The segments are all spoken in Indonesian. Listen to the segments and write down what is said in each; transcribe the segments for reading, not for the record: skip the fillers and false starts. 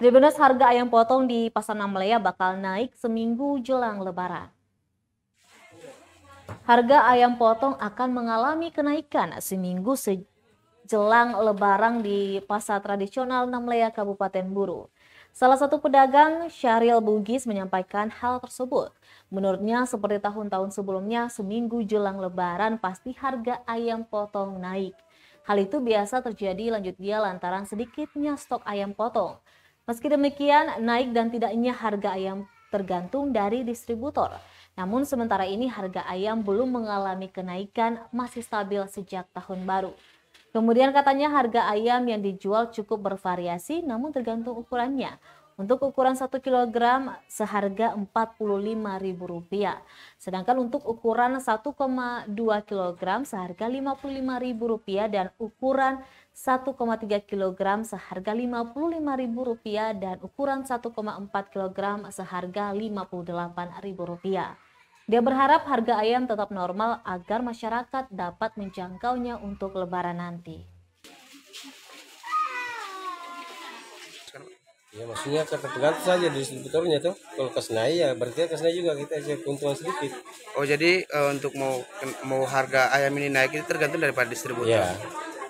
Tribuners, harga ayam potong di Pasar Namlea bakal naik seminggu jelang Lebaran. Harga ayam potong akan mengalami kenaikan seminggu jelang Lebaran di Pasar Tradisional Namlea, Kabupaten Buru. Salah satu pedagang, Syahril Bugis, menyampaikan hal tersebut. Menurutnya, seperti tahun-tahun sebelumnya, seminggu jelang Lebaran pasti harga ayam potong naik. Hal itu biasa terjadi, lanjut dia, lantaran sedikitnya stok ayam potong. Meski demikian, naik dan tidaknya harga ayam tergantung dari distributor. Namun sementara ini harga ayam belum mengalami kenaikan, masih stabil sejak tahun baru. Kemudian katanya harga ayam yang dijual cukup bervariasi namun tergantung ukurannya. Untuk ukuran 1 kg seharga Rp45.000. Sedangkan untuk ukuran 1,2 kg seharga Rp55.000 dan ukuran 1,3 kg seharga Rp55.000 dan ukuran 1,4 kg seharga Rp58.000. Dia berharap harga ayam tetap normal agar masyarakat dapat menjangkaunya untuk Lebaran nanti. Ya maksudnya tergantung saja distributornya tuh. Kalau kas naik ya berarti kas naik juga, kita aja keuntungan sedikit. Oh jadi untuk mau harga ayam ini naik itu tergantung daripada distributor. Ya.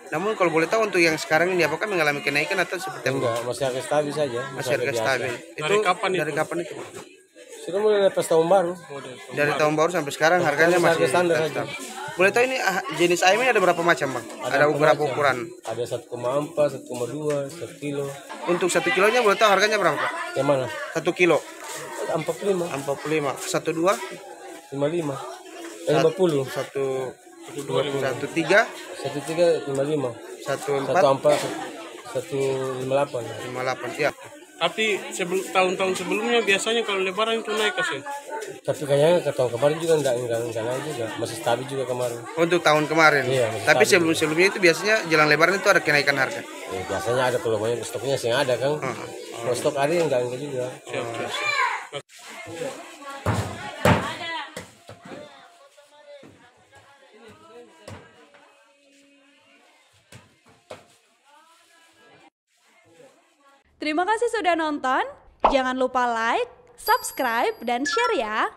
Namun kalau boleh tahu untuk yang sekarang ini apakah mengalami kenaikan atau seperti apa? Enggak, masih harga stabil saja. Masih harga stabil. Dari kapan itu? Sudah mulai lepas tahun baru. Dari tahun baru sampai sekarang harganya masih standar aja. Boleh tahu ini jenis ayam ini ada berapa macam, Bang? Ada beberapa ukuran. Ada 1,4, 1,2, 1 kilo. Untuk 1 kilonya boleh tahu harganya berapa, Pak? Yang mana? 1 kilo. 45. 45. 1,2? 55. 50. 1,3? 1,355. 1,4? 1,4, 1,58. 58. Ya. Tapi tahun-tahun sebelumnya biasanya kalau Lebaran itu naik kasih. Tapi kayaknya ke tahun kemarin juga enggak naik juga, masih stabil juga kemarin. Untuk tahun kemarin. Iya, tapi sebelumnya itu biasanya jelang Lebaran itu ada kenaikan harga. Ya, biasanya ada, kalau banyak stoknya sih ada kan. Kalau stok ada yang enggak juga. Terima kasih sudah nonton. Jangan lupa like, subscribe, dan share ya.